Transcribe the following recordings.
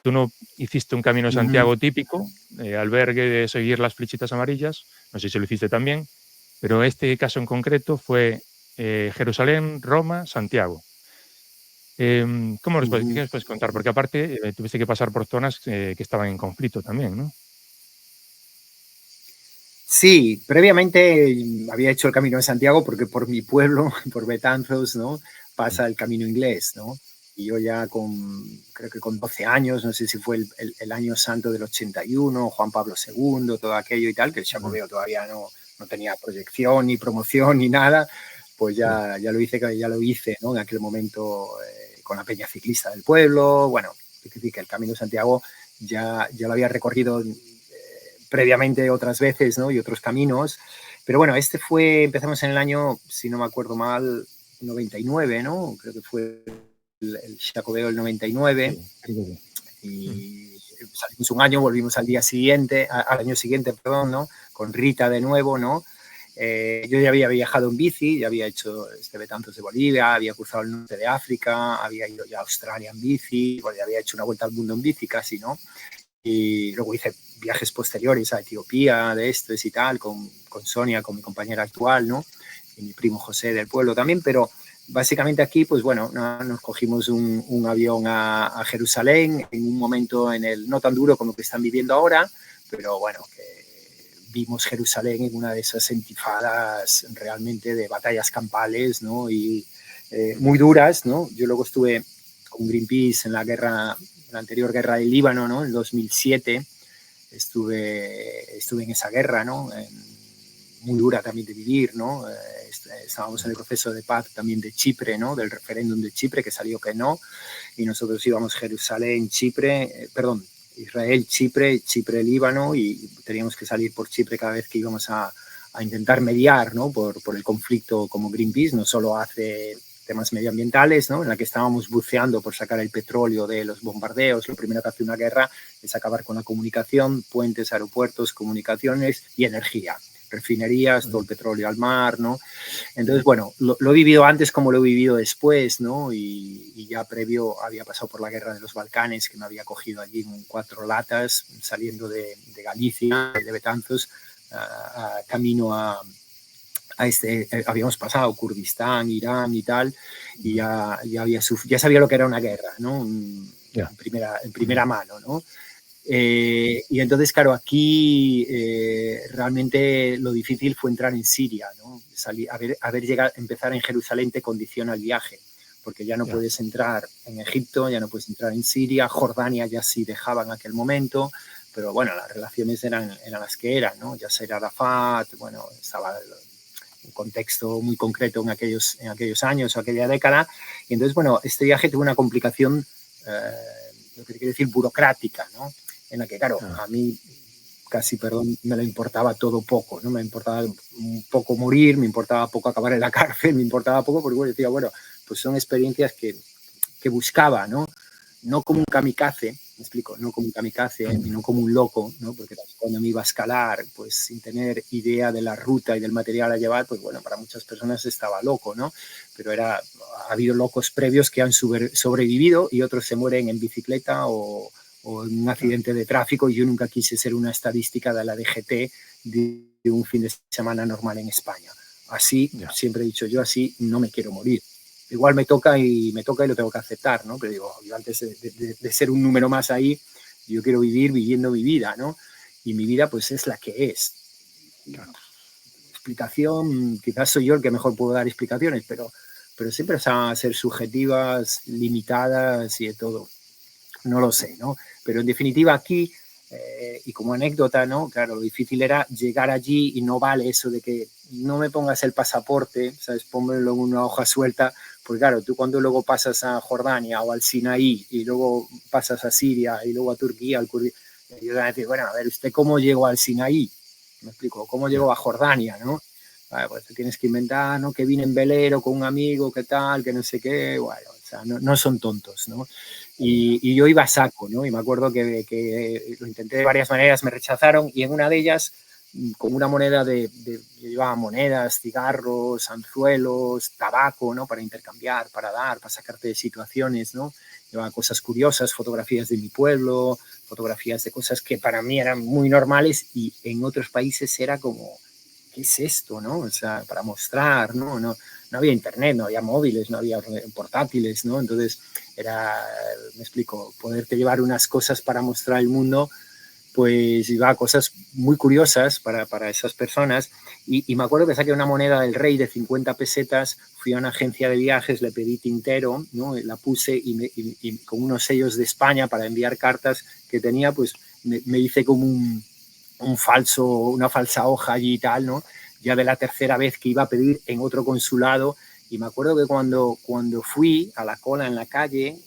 tú no hiciste un Camino de Santiago típico, albergue de seguir las flechitas amarillas, no sé si lo hiciste también, pero este caso en concreto fue Jerusalén, Roma, Santiago. ¿Qué nos puedes contar? Porque aparte tuviste que pasar por zonas que estaban en conflicto también, ¿no? Sí, previamente había hecho el Camino de Santiago porque por mi pueblo, por Betanzos, ¿no? Pasa el Camino Inglés, ¿no? Y yo ya creo que con 12 años, no sé si fue el año santo del 81, Juan Pablo II, todo aquello y tal, que el Xacobeo todavía no tenía proyección, ni promoción, ni nada, pues ya lo hice, ¿no? En aquel momento con la peña ciclista del pueblo. Bueno, es decir, que el Camino de Santiago ya lo había recorrido previamente otras veces, ¿no? Y otros caminos. Pero bueno, empezamos en el año, si no me acuerdo mal, 99, ¿no? Creo que fue el Xacobeo del 99. Y salimos un año, volvimos al año siguiente, perdón, ¿no? Con Rita de nuevo, ¿no? Yo ya había viajado en bici, ya había hecho Betanzos de Bolivia, había cruzado el norte de África, había ido ya a Australia en bici, ya había hecho una vuelta al mundo en bici casi, ¿no? Y luego hice viajes posteriores a Etiopía, de estos y tal, con Sonia, con mi compañera actual, ¿no? Y mi primo José del pueblo también, pero básicamente aquí, pues bueno, nos cogimos un avión a Jerusalén en un momento no tan duro como que están viviendo ahora, pero bueno, que vimos Jerusalén en una de esas intifadas realmente de batallas campales, ¿no? Y muy duras, ¿no? Yo luego estuve con Greenpeace en la anterior guerra del Líbano, ¿no? En 2007 estuve en esa guerra, ¿no? Muy dura también de vivir, ¿no? Estábamos en el proceso de paz también de Chipre, ¿no? Del referéndum de Chipre, que salió que no, y nosotros íbamos Jerusalén, Israel, Chipre, Líbano, y teníamos que salir por Chipre cada vez que íbamos a intentar mediar, ¿no? Por el conflicto como Greenpeace, no solo hace temas medioambientales, ¿no? En la que estábamos buceando por sacar el petróleo de los bombardeos. Lo primero que hace una guerra es acabar con la comunicación, puentes, aeropuertos, comunicaciones y energía. Refinerías, todo el petróleo al mar, ¿no? Entonces, bueno, lo he vivido antes como lo he vivido después, ¿no? Y ya previo había pasado por la guerra de los Balcanes, que me había cogido allí en 4 latas, saliendo de Galicia, de Betanzos, camino habíamos pasado Kurdistán, Irán y tal, y ya sabía lo que era una guerra, ¿no? En primera mano, ¿no? Y entonces, claro, aquí realmente lo difícil fue entrar en Siria, ¿no? Empezar en Jerusalén te condiciona el viaje, porque ya no puedes entrar en Egipto, ya no puedes entrar en Siria, Jordania ya sí dejaba en aquel momento, pero bueno, las relaciones eran las que eran, ¿no? Yasser Arafat, bueno, estaba un contexto muy concreto en aquellos años o aquella década, y entonces, bueno, este viaje tuvo una complicación, lo que quiero decir, burocrática, ¿no? En la que, claro, a mí casi, perdón, me le importaba todo poco, ¿no? Me importaba un poco morir, me importaba poco acabar en la cárcel, me importaba poco porque, bueno, decía, bueno, pues son experiencias que buscaba, ¿no? No como un kamikaze, me explico, no como un kamikaze y no como un loco, ¿no? Porque cuando me iba a escalar, pues sin tener idea de la ruta y del material a llevar, pues bueno, para muchas personas estaba loco, ¿no? Pero ha habido locos previos que han sobrevivido y otros se mueren en bicicleta o en un accidente de tráfico. Yo nunca quise ser una estadística de la DGT de un fin de semana normal en España. Así, siempre he dicho yo, así no me quiero morir. Igual me toca y lo tengo que aceptar, ¿no? Pero digo, yo antes de ser un número más ahí, yo quiero vivir viviendo mi vida, ¿no? Y mi vida pues es la que es. Claro. Explicación, quizás soy yo el que mejor puedo dar explicaciones, pero siempre van a ser subjetivas, limitadas y de todo. No lo sé, ¿no? Pero en definitiva aquí, y como anécdota, ¿no? Claro, lo difícil era llegar allí y no vale eso de que no me pongas el pasaporte, ¿sabes? Pónmelo en una hoja suelta, porque claro, tú cuando luego pasas a Jordania o al Sinaí y luego pasas a Siria y luego a Turquía, al Kurdistán, yo voy a decir, bueno, a ver, ¿usted cómo llegó al Sinaí? Me explico, ¿cómo llegó a Jordania, no? Vale, pues te tienes que inventar, ¿no? Que vine en velero con un amigo, que tal, que no sé qué, bueno, o sea, no son tontos, ¿no? Y yo iba a saco, ¿no? Y me acuerdo que lo intenté de varias maneras, me rechazaron y en una de ellas con una moneda llevaba monedas, cigarros, anzuelos, tabaco, ¿no? Para intercambiar, para dar, para sacarte de situaciones, ¿no? Llevaba cosas curiosas, fotografías de mi pueblo, fotografías de cosas que para mí eran muy normales y en otros países era como, ¿qué es esto, no? O sea, para mostrar, ¿no? No había internet, no había móviles, no había portátiles, ¿no? Entonces me explico, poderte llevar unas cosas para mostrar al mundo, pues iba a cosas muy curiosas para esas personas. Y me acuerdo que saqué una moneda del rey de 50 pesetas, fui a una agencia de viajes, le pedí tintero, ¿no? La puse y con unos sellos de España para enviar cartas que tenía, pues me hice como una falsa hoja allí y tal, ¿no? Ya de la tercera vez que iba a pedir en otro consulado. Y me acuerdo que cuando fui a la cola en la calle,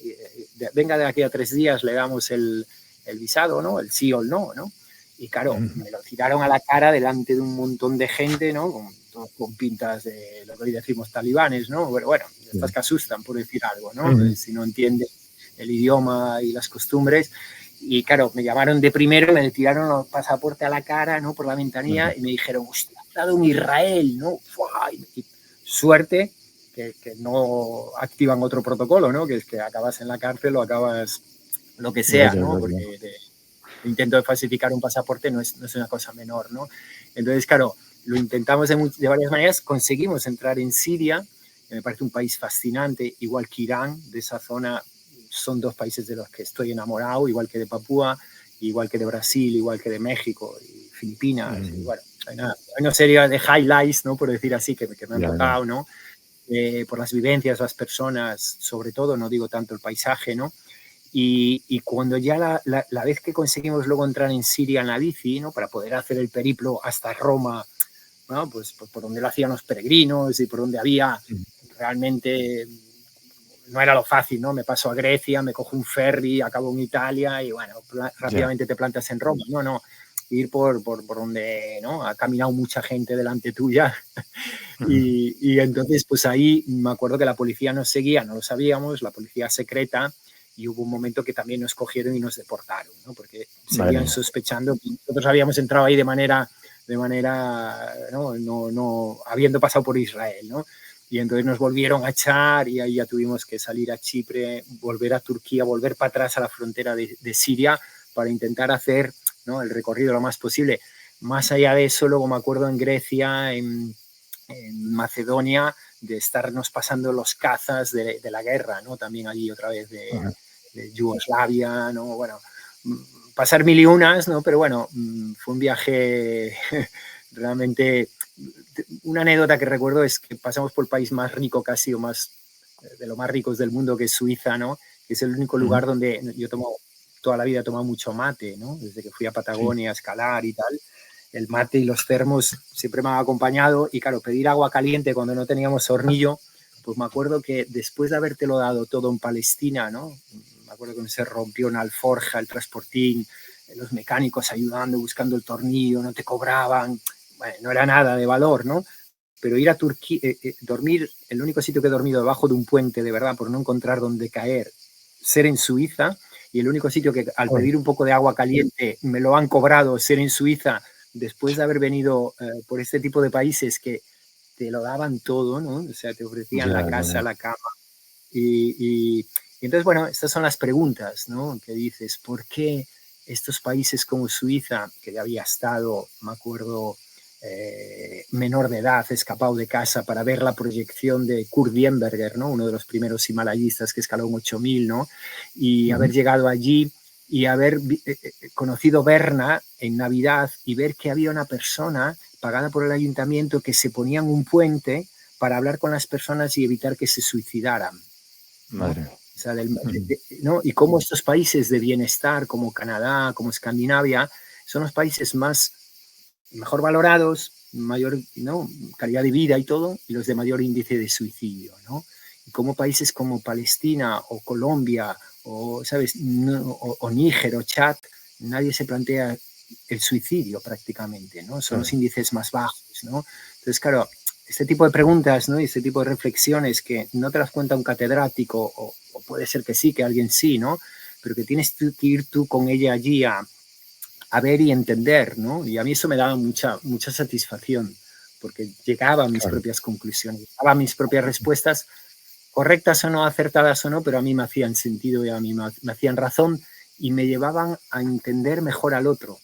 venga de aquí a 3 días, le damos el visado, ¿no? El sí o el no, ¿no? Y claro, me lo tiraron a la cara delante de un montón de gente, ¿no? Con pintas de lo que hoy decimos talibanes, ¿no? Pero bueno, estas que asustan, por decir algo, ¿no? Si no entiende el idioma y las costumbres. Y claro, me llamaron de primero, me tiraron el pasaporte a la cara, ¿no? Por la ventanilla y me dijeron, hostia, has estado en Israel, ¿no? Y suerte que no activan otro protocolo, ¿no? Que es que acabas en la cárcel o acabas lo que sea, ¿no? Porque el intento de falsificar un pasaporte no es una cosa menor, ¿no? Entonces, claro, lo intentamos de varias maneras, conseguimos entrar en Siria, que me parece un país fascinante, igual que Irán, de esa zona, son 2 países de los que estoy enamorado, igual que de Papúa, igual que de Brasil, igual que de México y Filipinas, y bueno, hay una serie de highlights, ¿no? Por decir así, que me han tocado, ¿no? Por las vivencias, las personas, sobre todo, no digo tanto el paisaje, ¿no? Y cuando ya la vez que conseguimos luego entrar en Siria en la bici, ¿no? Para poder hacer el periplo hasta Roma, ¿no? Pues por donde lo hacían los peregrinos y por donde había realmente, no era lo fácil, ¿no? Me paso a Grecia, me cojo un ferry, acabo en Italia y bueno, rápidamente te plantas en Roma. No, ir por donde, ¿no? Ha caminado mucha gente delante tuya. Y entonces, pues ahí me acuerdo que la policía nos seguía, no lo sabíamos, la policía secreta, y hubo un momento que también nos cogieron y nos deportaron, ¿no? Porque seguían sospechando que nosotros habíamos entrado ahí de manera no habiendo pasado por Israel, ¿no? Y entonces nos volvieron a echar y ahí ya tuvimos que salir a Chipre, volver a Turquía, volver para atrás a la frontera de Siria para intentar hacer, ¿no? El recorrido lo más posible. Más allá de eso, luego me acuerdo en Grecia, en Macedonia, de estarnos pasando los cazas de la guerra, ¿no? También allí otra vez de Yugoslavia, ¿no? Bueno, pasar mil y unas, ¿no? Pero bueno, fue un viaje realmente. Una anécdota que recuerdo es que pasamos por el país más rico casi, o más de los más ricos del mundo, que es Suiza, ¿no? Que es el único lugar donde yo toda la vida he tomado mucho mate, ¿no? Desde que fui a Patagonia a escalar y tal. El mate y los termos siempre me han acompañado y claro, pedir agua caliente cuando no teníamos hornillo, pues me acuerdo que después de habértelo dado todo en Palestina, ¿no? Me acuerdo que se rompió una alforja, el transportín, los mecánicos ayudando, buscando el tornillo, no te cobraban, bueno, no era nada de valor, ¿no? Pero ir a Turquía, dormir, el único sitio que he dormido debajo de un puente, de verdad, por no encontrar dónde caer, ser en Suiza, y el único sitio que al pedir un poco de agua caliente me lo han cobrado, ser en Suiza, después de haber venido por este tipo de países que te lo daban todo, ¿no? O sea, te ofrecían la casa, la cama. Y entonces, bueno, estas son las preguntas, ¿no? Que dices, ¿por qué estos países como Suiza, que ya había estado, me acuerdo, menor de edad, escapado de casa para ver la proyección de Kurt Diemberger, ¿no? Uno de los primeros himalayistas que escaló un 8000, ¿no? Y haber llegado allí y haber conocido Berna en Navidad y ver que había una persona pagada por el ayuntamiento que se ponía en un puente para hablar con las personas y evitar que se suicidaran. Madre. ¿No? O sea, ¿no? Y cómo estos países de bienestar, como Canadá, como Escandinavia, son los países mejor valorados, mayor, ¿no? Calidad de vida y todo, y los de mayor índice de suicidio, ¿no? Y como países como Palestina o Colombia o, ¿sabes? O Níger o Chad, nadie se plantea el suicidio prácticamente, ¿no? Son los índices más bajos, ¿no? Entonces, claro, este tipo de preguntas, ¿no? Y este tipo de reflexiones que no te las cuenta un catedrático, o puede ser que sí, que alguien sí, ¿no? Pero que tienes que ir tú con ella allí a a ver y entender, ¿no? Y a mí eso me daba mucha satisfacción, porque llegaba a mis Claro. propias conclusiones, llegaba a mis propias respuestas, correctas o no, acertadas o no, pero a mí me hacían sentido y a mí me hacían razón y me llevaban a entender mejor al otro.